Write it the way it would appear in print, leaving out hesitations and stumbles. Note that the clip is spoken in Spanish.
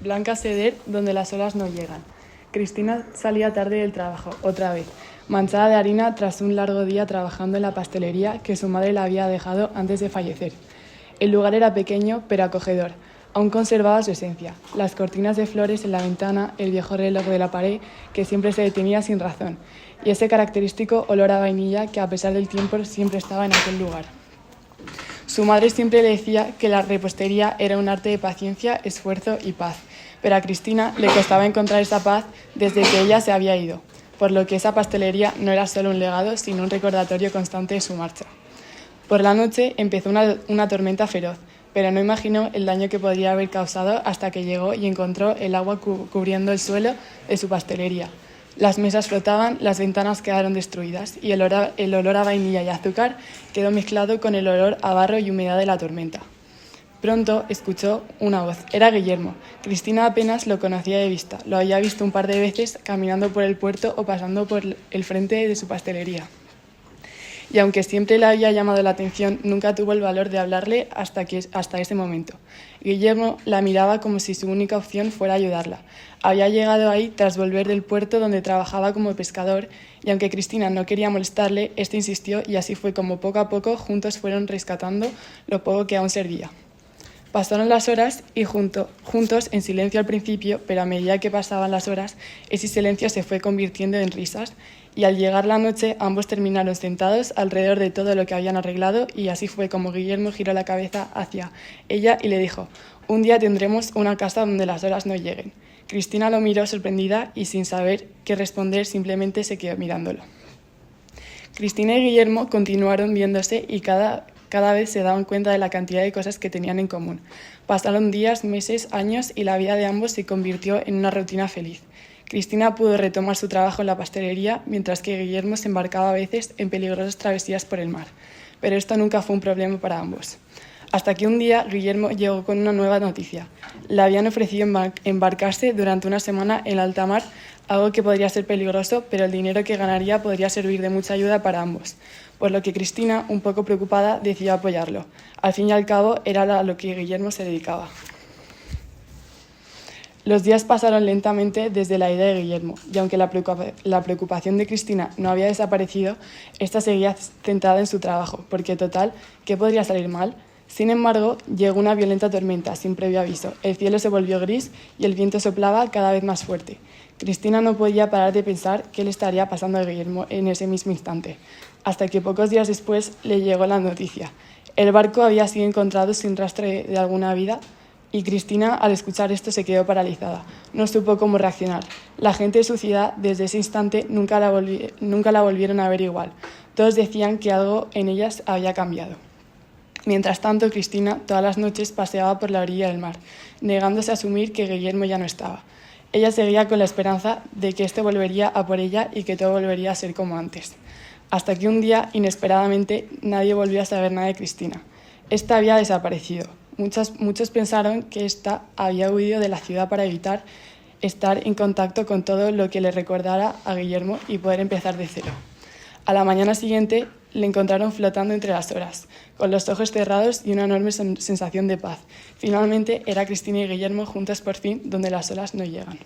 Blanca Seder, donde las olas no llegan. Cristina salía tarde del trabajo, otra vez, manchada de harina tras un largo día trabajando en la pastelería que su madre la había dejado antes de fallecer. El lugar era pequeño, pero acogedor. Aún conservaba su esencia. Las cortinas de flores en la ventana, el viejo reloj de la pared, que siempre se detenía sin razón, y ese característico olor a vainilla que, a pesar del tiempo, siempre estaba en aquel lugar. Su madre siempre le decía que la repostería era un arte de paciencia, esfuerzo y paz, pero a Cristina le costaba encontrar esa paz desde que ella se había ido, por lo que esa pastelería no era solo un legado, sino un recordatorio constante de su marcha. Por la noche empezó una tormenta feroz, pero no imaginó el daño que podría haber causado hasta que llegó y encontró el agua cubriendo el suelo de su pastelería. Las mesas flotaban, las ventanas quedaron destruidas y el olor a vainilla y azúcar quedó mezclado con el olor a barro y humedad de la tormenta. Pronto escuchó una voz. Era Guillermo. Cristina apenas lo conocía de vista. Lo había visto un par de veces caminando por el puerto o pasando por el frente de su pastelería. Y aunque siempre le había llamado la atención, nunca tuvo el valor de hablarle hasta ese momento. Guillermo la miraba como si su única opción fuera ayudarla. Había llegado ahí tras volver del puerto donde trabajaba como pescador, y aunque Cristina no quería molestarle, este insistió y así fue como poco a poco juntos fueron rescatando lo poco que aún servía. Pasaron las horas y juntos en silencio al principio, pero a medida que pasaban las horas, ese silencio se fue convirtiendo en risas, y al llegar la noche ambos terminaron sentados alrededor de todo lo que habían arreglado, y así fue como Guillermo giró la cabeza hacia ella y le dijo: «Un día tendremos una casa donde las horas no lleguen». Cristina lo miró sorprendida y sin saber qué responder simplemente se quedó mirándolo. Cristina y Guillermo continuaron viéndose y cada vez se daban cuenta de la cantidad de cosas que tenían en común. Pasaron días, meses, años y la vida de ambos se convirtió en una rutina feliz. Cristina pudo retomar su trabajo en la pastelería, mientras que Guillermo se embarcaba a veces en peligrosas travesías por el mar. Pero esto nunca fue un problema para ambos. Hasta que un día Guillermo llegó con una nueva noticia. Le habían ofrecido embarcarse durante una semana en alta mar, algo que podría ser peligroso, pero el dinero que ganaría podría servir de mucha ayuda para ambos, por lo que Cristina, un poco preocupada, decidió apoyarlo. Al fin y al cabo, era a lo que Guillermo se dedicaba. Los días pasaron lentamente desde la ida de Guillermo, y aunque la preocupación de Cristina no había desaparecido, esta seguía centrada en su trabajo, porque total, ¿qué podría salir mal? Sin embargo, llegó una violenta tormenta sin previo aviso. El cielo se volvió gris y el viento soplaba cada vez más fuerte. Cristina no podía parar de pensar qué le estaría pasando a Guillermo en ese mismo instante, hasta que pocos días después le llegó la noticia. El barco había sido encontrado sin rastro de alguna vida, y Cristina, al escuchar esto, se quedó paralizada. No supo cómo reaccionar. La gente de su ciudad, desde ese instante, nunca la volvieron a ver igual. Todos decían que algo en ellas había cambiado. Mientras tanto, Cristina todas las noches paseaba por la orilla del mar, negándose a asumir que Guillermo ya no estaba. Ella seguía con la esperanza de que éste volvería a por ella y que todo volvería a ser como antes. Hasta que un día, inesperadamente, nadie volvió a saber nada de Cristina. Esta había desaparecido. Muchos pensaron que ésta había huido de la ciudad para evitar estar en contacto con todo lo que le recordara a Guillermo y poder empezar de cero. A la mañana siguiente le encontraron flotando entre las horas, con los ojos cerrados y una enorme sensación de paz. Finalmente era Cristina y Guillermo juntos por fin donde las olas no llegan.